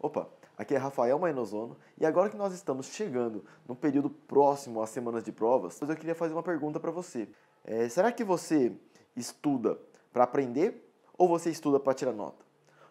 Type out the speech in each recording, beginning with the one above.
Opa, aqui é Rafael Mainosono e agora que nós estamos chegando no período próximo às semanas de provas, eu queria fazer uma pergunta para você. Será que você estuda para aprender ou você estuda para tirar nota?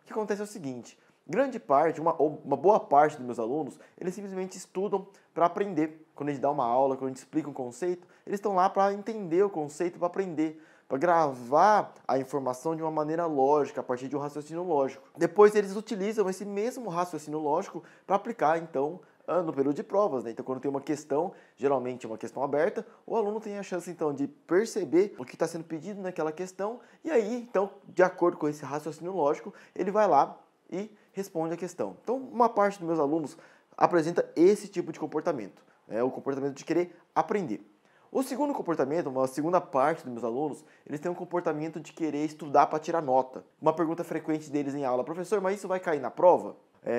O que acontece é o seguinte, grande parte, uma boa parte dos meus alunos, eles simplesmente estudam para aprender. Quando a gente dá uma aula, quando a gente explica um conceito, eles estão lá para entender o conceito, para aprender, para gravar a informação de uma maneira lógica, a partir de um raciocínio lógico. Depois eles utilizam esse mesmo raciocínio lógico para aplicar, então, no período de provas, né? Então, quando tem uma questão, geralmente uma questão aberta, o aluno tem a chance, então, de perceber o que está sendo pedido naquela questão, e aí, então, de acordo com esse raciocínio lógico, ele vai lá e responde a questão. Então, uma parte dos meus alunos apresenta esse tipo de comportamento, o comportamento de querer aprender. O segundo comportamento, uma segunda parte dos meus alunos, eles têm um comportamento de querer estudar para tirar nota. Uma pergunta frequente deles em aula, professor, mas isso vai cair na prova?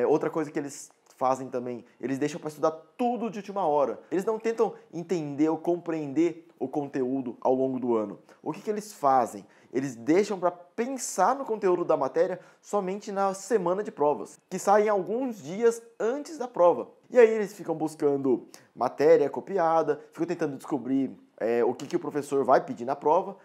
Outra coisa que eles fazem também, eles deixam para estudar tudo de última hora. Eles não tentam entender ou compreender o conteúdo ao longo do ano. O que eles fazem? Eles deixam para pensar no conteúdo da matéria somente na semana de provas, que saem alguns dias antes da prova. E aí eles ficam buscando matéria copiada, ficam tentando descobrir o que o professor vai pedir na prova.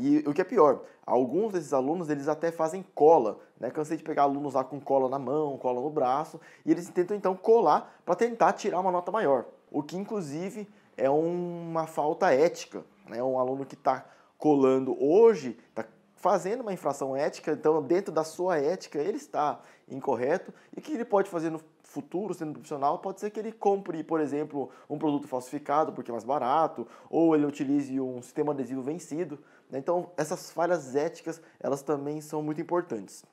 E o que é pior, alguns desses alunos eles até fazem cola, né? Cansei de pegar alunos lá com cola na mão, cola no braço, e eles tentam então colar para tentar tirar uma nota maior. O que inclusive é uma falta ética, né? Um aluno que está colando hoje, está fazendo uma infração ética, então dentro da sua ética ele está incorreto, e o que ele pode fazer no futuro, sendo profissional, pode ser que ele compre, por exemplo, um produto falsificado porque é mais barato, ou ele utilize um sistema adesivo vencido, né? Então essas falhas éticas, elas também são muito importantes.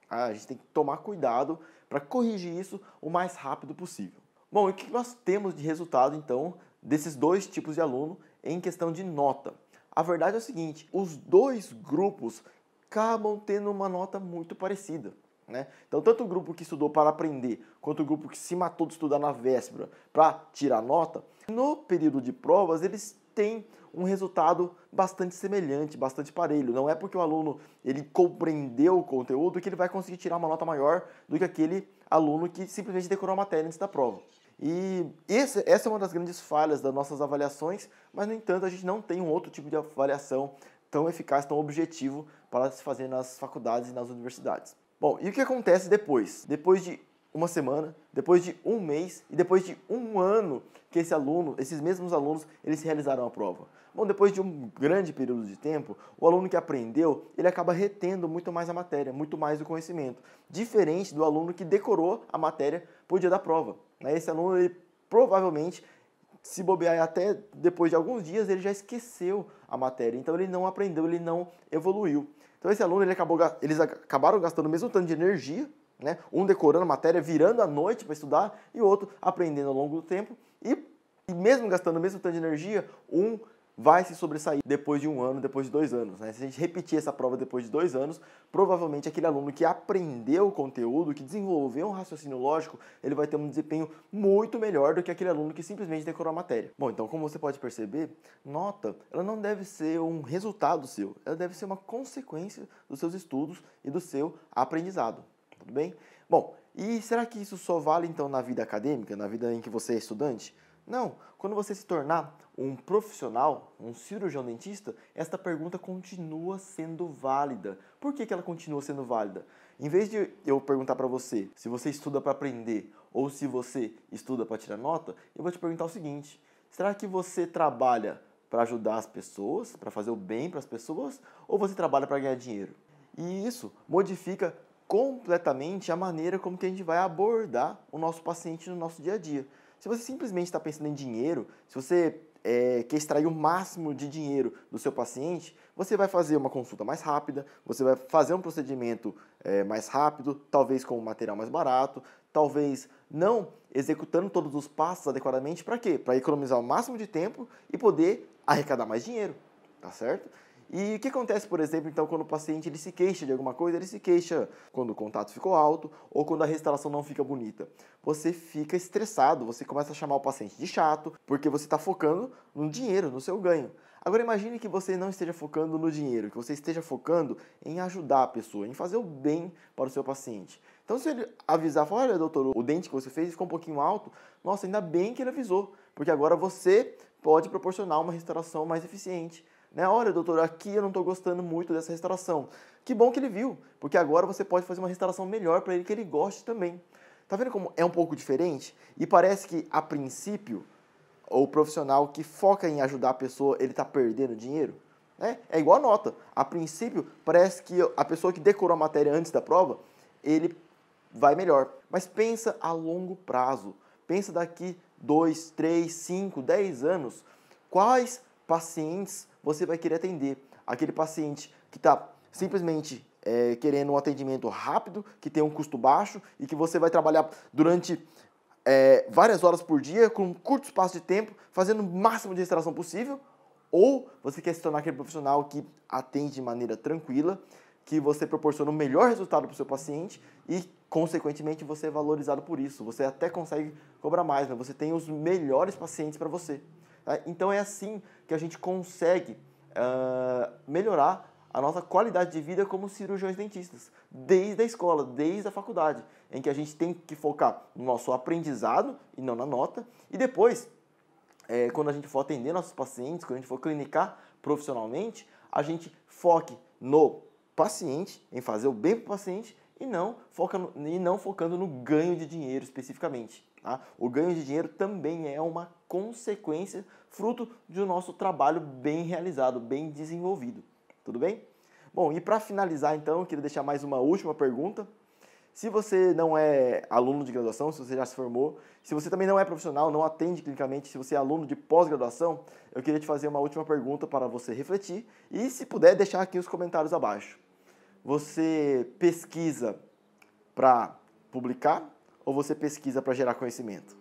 A gente tem que tomar cuidado para corrigir isso o mais rápido possível. Bom, e o que nós temos de resultado, então, desses dois tipos de aluno em questão de nota? A verdade é o seguinte, os dois grupos acabam tendo uma nota muito parecida, né? Então, tanto o grupo que estudou para aprender, quanto o grupo que se matou de estudar na véspera para tirar nota, no período de provas eles têm um resultado bastante semelhante, bastante parelho. Não é porque o aluno ele compreendeu o conteúdo que ele vai conseguir tirar uma nota maior do que aquele aluno que simplesmente decorou a matéria antes da prova. E essa é uma das grandes falhas das nossas avaliações, mas, no entanto, a gente não tem um outro tipo de avaliação tão eficaz, tão objetivo para se fazer nas faculdades e nas universidades. Bom, e o que acontece depois? Depois de uma semana, depois de um mês e depois de um ano que esses mesmos alunos, eles realizaram a prova. Bom, depois de um grande período de tempo, o aluno que aprendeu, ele acaba retendo muito mais a matéria, muito mais o conhecimento, diferente do aluno que decorou a matéria por dia da prova. Esse aluno, ele provavelmente, se bobear até depois de alguns dias, ele já esqueceu a matéria, então ele não aprendeu, ele não evoluiu. Então esse aluno, eles acabaram gastando o mesmo tanto de energia, né? Um decorando a matéria, virando à noite para estudar, e o outro aprendendo ao longo do tempo, e mesmo gastando o mesmo tanto de energia, um vai se sobressair depois de um ano, depois de 2 anos, né? Se a gente repetir essa prova depois de 2 anos, provavelmente aquele aluno que aprendeu o conteúdo, que desenvolveu um raciocínio lógico, ele vai ter um desempenho muito melhor do que aquele aluno que simplesmente decorou a matéria. Bom, então como você pode perceber, nota, ela não deve ser um resultado seu, ela deve ser uma consequência dos seus estudos e do seu aprendizado, tudo bem? Bom, e será que isso só vale então na vida acadêmica, na vida em que você é estudante? Não, quando você se tornar um profissional, um cirurgião dentista, esta pergunta continua sendo válida. Por que ela continua sendo válida? Em vez de eu perguntar para você se você estuda para aprender ou se você estuda para tirar nota, eu vou te perguntar o seguinte, será que você trabalha para ajudar as pessoas, para fazer o bem para as pessoas, ou você trabalha para ganhar dinheiro? E isso modifica completamente a maneira como que a gente vai abordar o nosso paciente no nosso dia a dia. Se você simplesmente está pensando em dinheiro, se você quer extrair o máximo de dinheiro do seu paciente, você vai fazer uma consulta mais rápida, você vai fazer um procedimento mais rápido, talvez com um material mais barato, talvez não executando todos os passos adequadamente. Para quê? Para economizar o máximo de tempo e poder arrecadar mais dinheiro, tá certo? E o que acontece, por exemplo, então, quando o paciente ele se queixa de alguma coisa, ele se queixa quando o contato ficou alto ou quando a restauração não fica bonita. Você fica estressado, você começa a chamar o paciente de chato, porque você está focando no dinheiro, no seu ganho. Agora imagine que você não esteja focando no dinheiro, que você esteja focando em ajudar a pessoa, em fazer o bem para o seu paciente. Então, se ele avisar, falar, olha, doutor, o dente que você fez ficou um pouquinho alto, nossa, ainda bem que ele avisou, porque agora você pode proporcionar uma restauração mais eficiente. Né? Olha, doutor, aqui eu não estou gostando muito dessa restauração. Que bom que ele viu, porque agora você pode fazer uma restauração melhor para ele, que ele goste também. Tá vendo como é um pouco diferente? E parece que, a princípio, o profissional que foca em ajudar a pessoa, ele está perdendo dinheiro? É igual a nota. A princípio, parece que a pessoa que decorou a matéria antes da prova, ele vai melhor. Mas pensa a longo prazo. Pensa daqui 2, 3, 5, 10 anos. Quais pacientes você vai querer atender? Aquele paciente que está simplesmente querendo um atendimento rápido, que tem um custo baixo e que você vai trabalhar durante várias horas por dia, com um curto espaço de tempo, fazendo o máximo de restauração possível, ou você quer se tornar aquele profissional que atende de maneira tranquila, que você proporciona o melhor resultado para o seu paciente e, consequentemente, você é valorizado por isso. Você até consegue cobrar mais, né? Você tem os melhores pacientes para você. Tá? Então é assim que a gente consegue melhorar a nossa qualidade de vida como cirurgiões dentistas, desde a escola, desde a faculdade, em que a gente tem que focar no nosso aprendizado e não na nota, e depois, quando a gente for atender nossos pacientes, quando a gente for clinicar profissionalmente, a gente foque no paciente, em fazer o bem para o paciente, e não focando no ganho de dinheiro especificamente. Tá? O ganho de dinheiro também é uma consequência, fruto do nosso trabalho bem realizado, bem desenvolvido. Tudo bem? Bom, e para finalizar então, eu queria deixar mais uma última pergunta. Se você não é aluno de graduação, se você já se formou, se você também não é profissional, não atende clinicamente, se você é aluno de pós-graduação, eu queria te fazer uma última pergunta para você refletir e, se puder, deixar aqui os comentários abaixo. Você pesquisa para publicar ou você pesquisa para gerar conhecimento?